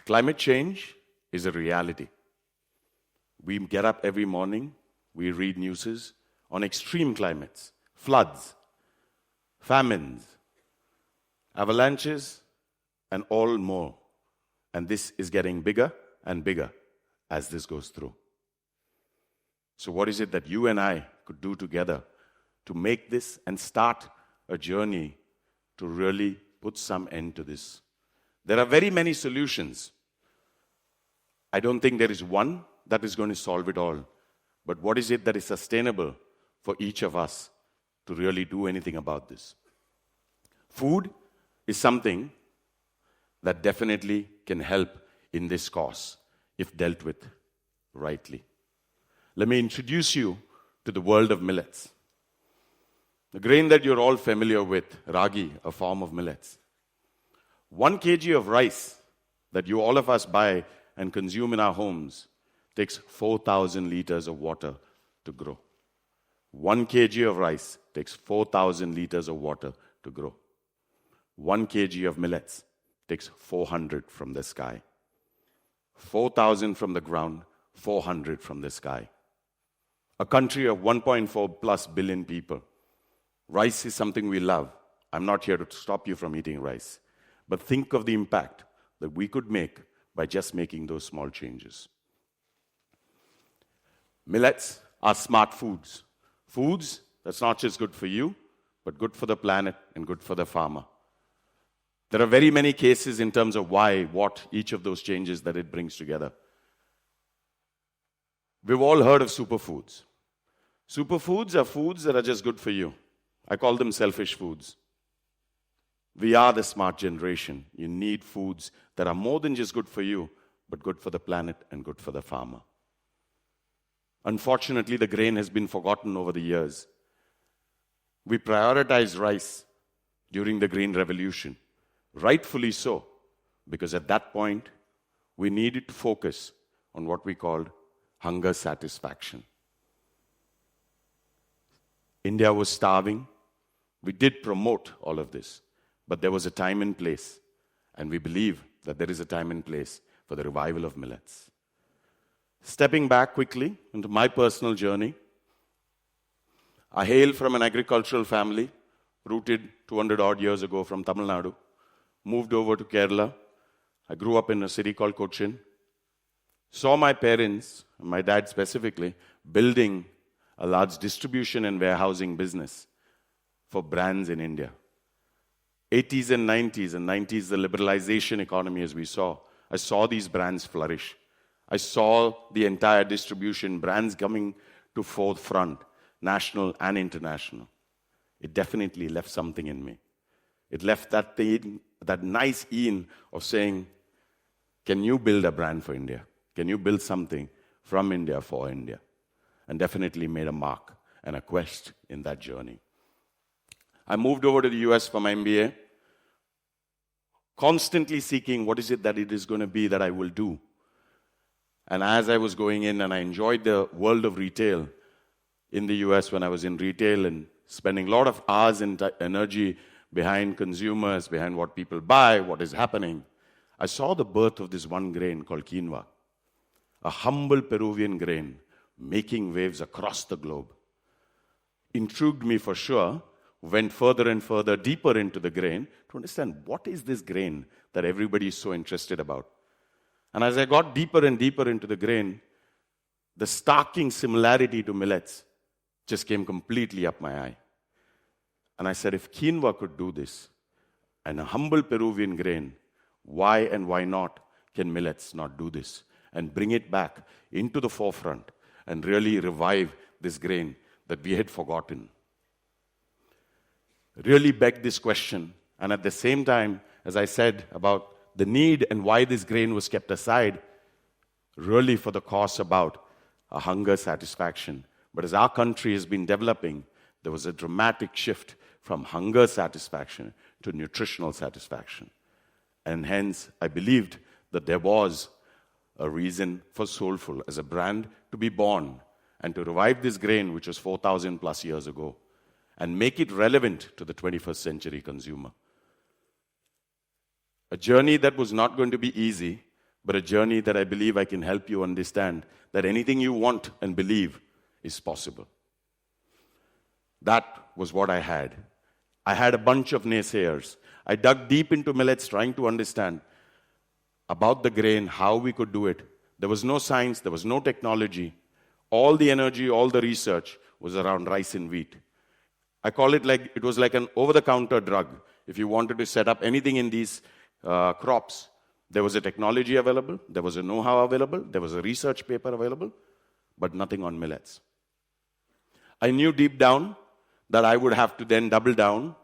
Climate change is a reality. We get up every morning, we read news on extreme climates, floods, famines, avalanches, and all more. And this is getting bigger and bigger as this goes through. So what is it that you and I could do together to make this and start a journey to really put some end to this? There are very many solutions. I don't think there is one that is going to solve it all. But what is it that is sustainable for each of us to really do anything about this? Food is something that definitely can help in this cause if dealt with rightly. Let me introduce you to the world of millets. The grain that you're all familiar with, ragi, a form of millets. 1 kg of rice that you all of us buy and consume in our homes takes 4,000 liters of water to grow. 1 kg of rice takes 4,000 liters of water to grow. 1 kg of millets takes 400 from the sky. 4,000 from the ground, 400 from the sky. A country of 1.4 plus billion people. Rice is something we love. I'm not here to stop you from eating rice. But think of the impact that we could make by just making those small changes. Millets are smart foods. Foods that's not just good for you, but good for the planet and good for the farmer. There are very many cases in terms of why, what, each of those changes that it brings together. We've all heard of superfoods. Superfoods are foods that are just good for you. I call them selfish foods. We are the smart generation. You need foods that are more than just good for you, but good for the planet and good for the farmer. Unfortunately, the grain has been forgotten over the years. We prioritized rice during the Green Revolution. Rightfully so, because at that point, we needed to focus on what we called hunger satisfaction. India was starving. We did promote all of this, but there was a time and place, and we believe that there is a time and place for the revival of millets. Stepping back quickly into my personal journey, I hail from an agricultural family, rooted 200 odd years ago from Tamil Nadu, moved over to Kerala. I grew up in a city called Cochin, saw my parents, my dad specifically, building a large distribution and warehousing business for brands in India. 80s and 90s, the liberalization economy as we saw. I saw these brands flourish. I saw the entire distribution, brands coming to forefront, national and international. It definitely left something in me. It left that nice in of saying, can you build a brand for India? Can you build something from India for India? And definitely made a mark and a quest in that journey. I moved over to the US for my MBA, constantly seeking what is it that it is going to be that I will do. And as I was going in, and I enjoyed the world of retail in the US when I was in retail and spending a lot of hours and energy behind consumers, behind what people buy, what is happening, I saw the birth of this one grain called quinoa, a humble Peruvian grain making waves across the globe. Intrigued me for sure, went further and further, deeper into the grain to understand what is this grain that everybody is so interested about. And as I got deeper and deeper into the grain, the starking similarity to millets just came completely up my eye. And I said, if quinoa could do this, and a humble Peruvian grain, why and why not can millets not do this? And bring it back into the forefront and really revive this grain that we had forgotten. Really begged this question. And at the same time, as I said about the need and why this grain was kept aside, really for the cause about a hunger satisfaction. But as our country has been developing, there was a dramatic shift from hunger satisfaction to nutritional satisfaction. And hence, I believed that there was a reason for Soulful as a brand to be born and to revive this grain, which was 4,000 plus years ago, and make it relevant to the 21st century consumer. A journey that was not going to be easy, but a journey that I believe I can help you understand that anything you want and believe is possible. That was what I had. I had a bunch of naysayers. I dug deep into millets trying to understand about the grain, how we could do it. There was no science, there was no technology. All the energy, all the research was around rice and wheat. I call it like it was like an over-the-counter drug. If you wanted to set up anything in these crops, there was a technology available, there was a know-how available, there was a research paper available, but nothing on millets. I knew deep down that I would have to then double down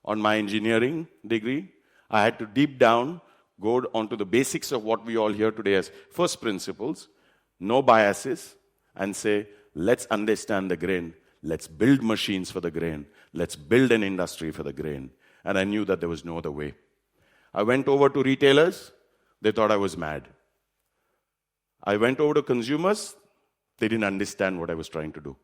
on my engineering degree. I had to deep down go onto the basics of what we all hear today as first principles, no biases, and say, let's understand the grain, let's build machines for the grain, let's build an industry for the grain. And I knew that there was no other way. I went over to retailers, they thought I was mad. I went over to consumers, they didn't understand what I was trying to do.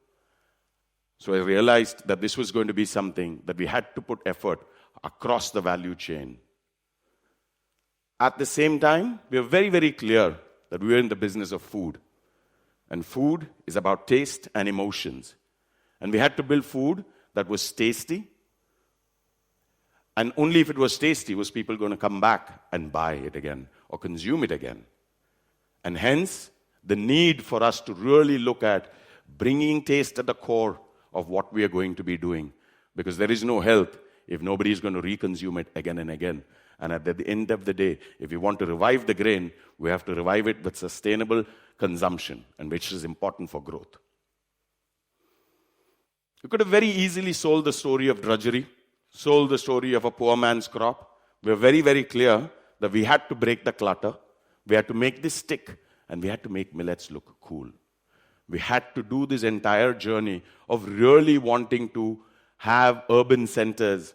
So I realized that this was going to be something that we had to put effort across the value chain. At the same time, we are very, very clear that we are in the business of food. And food is about taste and emotions. And we had to build food that was tasty. And only if it was tasty was people going to come back and buy it again or consume it again. And hence, the need for us to really look at bringing taste at the core of what we are going to be doing. Because there is no health if nobody is going to reconsume it again and again. And at the end of the day, if we want to revive the grain, we have to revive it with sustainable consumption, and which is important for growth. You could have very easily sold the story of drudgery, sold the story of a poor man's crop. We are very, very clear that we had to break the clutter, we had to make this stick, and we had to make millets look cool. We had to do this entire journey of really wanting to have urban centers,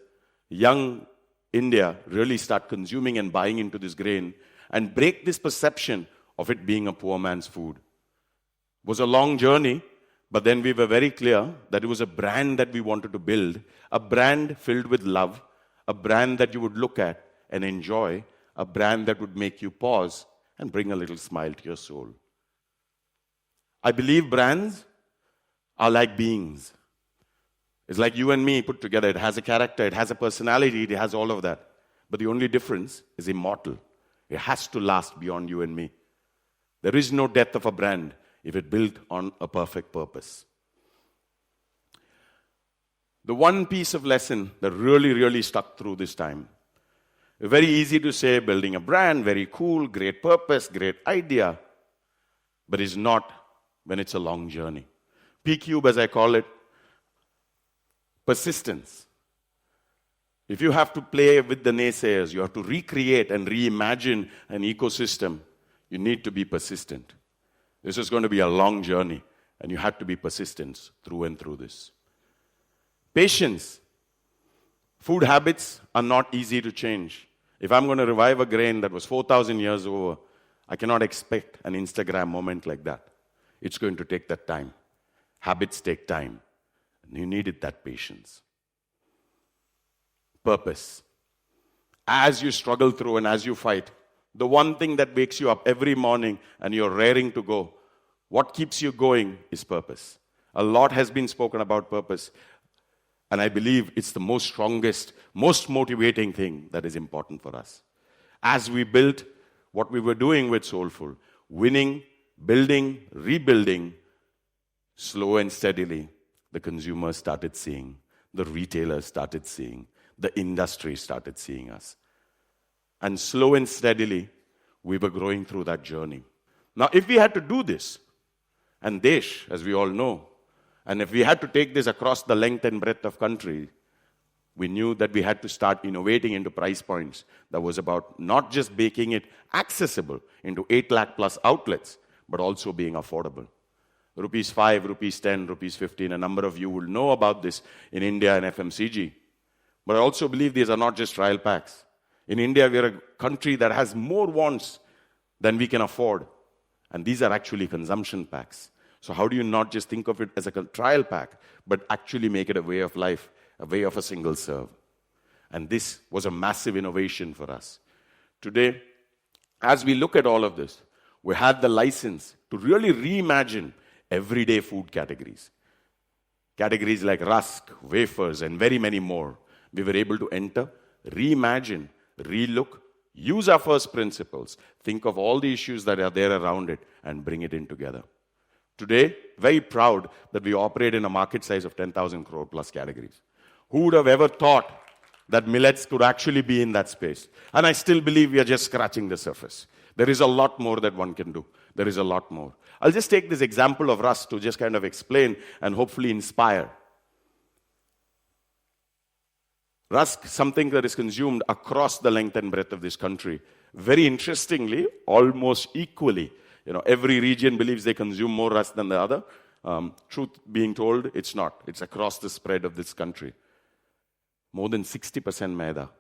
young India really start consuming and buying into this grain and break this perception of it being a poor man's food. It was a long journey, but then we were very clear that it was a brand that we wanted to build, a brand filled with love, a brand that you would look at and enjoy, a brand that would make you pause and bring a little smile to your soul. I believe brands are like beings. It's like you and me put together. It has a character, it has a personality, it has all of that. But the only difference is immortal. It has to last beyond you and me. There is no death of a brand if it built on a perfect purpose. The one piece of lesson that really, really stuck through this time, very easy to say, building a brand, very cool, great purpose, great idea, but it's not when it's a long journey. P-Cube, as I call it, persistence. If you have to play with the naysayers, you have to recreate and reimagine an ecosystem, you need to be persistent. This is going to be a long journey, and you have to be persistent through and through this. Patience. Food habits are not easy to change. If I'm going to revive a grain that was 4,000 years over, I cannot expect an Instagram moment like that. It's going to take that time. Habits take time. You needed that patience. Purpose. As you struggle through and as you fight, the one thing that wakes you up every morning and you're raring to go, what keeps you going is purpose. A lot has been spoken about purpose, and I believe it's the most strongest, most motivating thing that is important for us. As we built what we were doing with Soulful, winning, building, rebuilding, slow and steadily, the consumers started seeing, the retailers started seeing, the industry started seeing us. And slow and steadily, we were growing through that journey. Now, if we had to do this, and Desh, as we all know, and if we had to take this across the length and breadth of country, we knew that we had to start innovating into price points that was about not just making it accessible into 8 lakh plus outlets, but also being affordable. Rupees 5, rupees 10, rupees 15, a number of you will know about this in India and FMCG. But I also believe these are not just trial packs. In India, we are a country that has more wants than we can afford. And these are actually consumption packs. So how do you not just think of it as a trial pack, but actually make it a way of life, a way of a single serve? And this was a massive innovation for us. Today, as we look at all of this, we had the license to really reimagine everyday food categories. Categories like rusk, wafers, and very many more. We were able to enter, reimagine, relook, use our first principles, think of all the issues that are there around it, and bring it in together. Today, very proud that we operate in a market size of 10,000 crore plus categories. Who would have ever thought that millets could actually be in that space? And I still believe we are just scratching the surface. There is a lot more that one can do. There is a lot more. I'll just take this example of rusk to just kind of explain and hopefully inspire. Rusk, something that is consumed across the length and breadth of this country. Very interestingly, almost equally. Every region believes they consume more rusk than the other. Truth being told, it's not. It's across the spread of this country. More than 60% maida.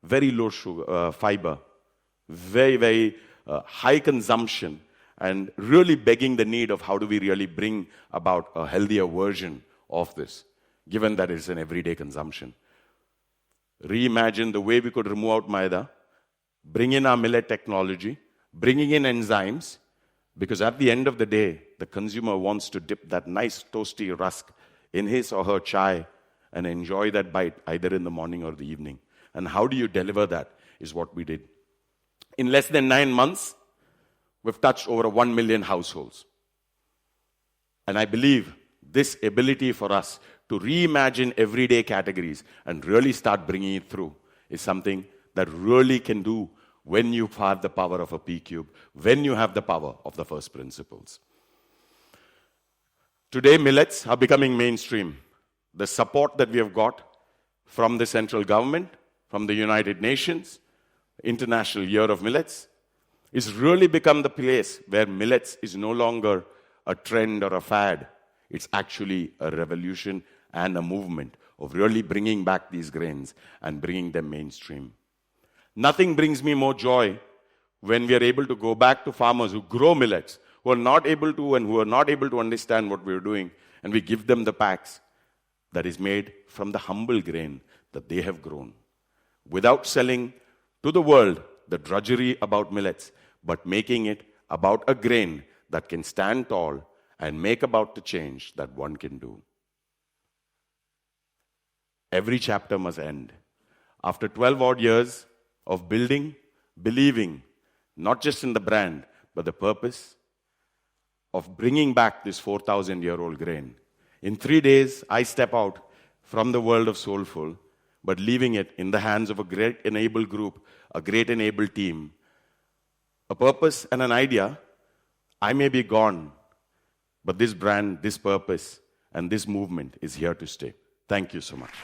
Very low sugar, fiber. Very, very high consumption. And really begging the need of how do we really bring about a healthier version of this, given that it's an everyday consumption. Reimagine the way we could remove out maida, bring in our millet technology, bringing in enzymes, because at the end of the day, the consumer wants to dip that nice toasty rusk in his or her chai and enjoy that bite either in the morning or the evening. And how do you deliver that is what we did. In less than 9 months, we've touched over 1 million households. And I believe this ability for us to reimagine everyday categories and really start bringing it through is something that really can do when you have the power of a P-cube, when you have the power of the first principles. Today, millets are becoming mainstream. The support that we have got from the central government, from the United Nations, International Year of Millets, is really become the place where millets is no longer a trend or a fad. It's actually a revolution and a movement of really bringing back these grains and bringing them mainstream. Nothing brings me more joy when we are able to go back to farmers who grow millets, who are not able to and who are not able to understand what we're doing, and we give them the packs that is made from the humble grain that they have grown. Without selling to the world the drudgery about millets, but making it about a grain that can stand tall and make about the change that one can do. Every chapter must end. After 12 odd years of building, believing, not just in the brand, but the purpose of bringing back this 4,000-year-old grain. In 3 days, I step out from the world of Soulful, but leaving it in the hands of a great enabled group, a great enabled team, a purpose and an idea. I may be gone, but this brand, this purpose, and this movement is here to stay. Thank you so much.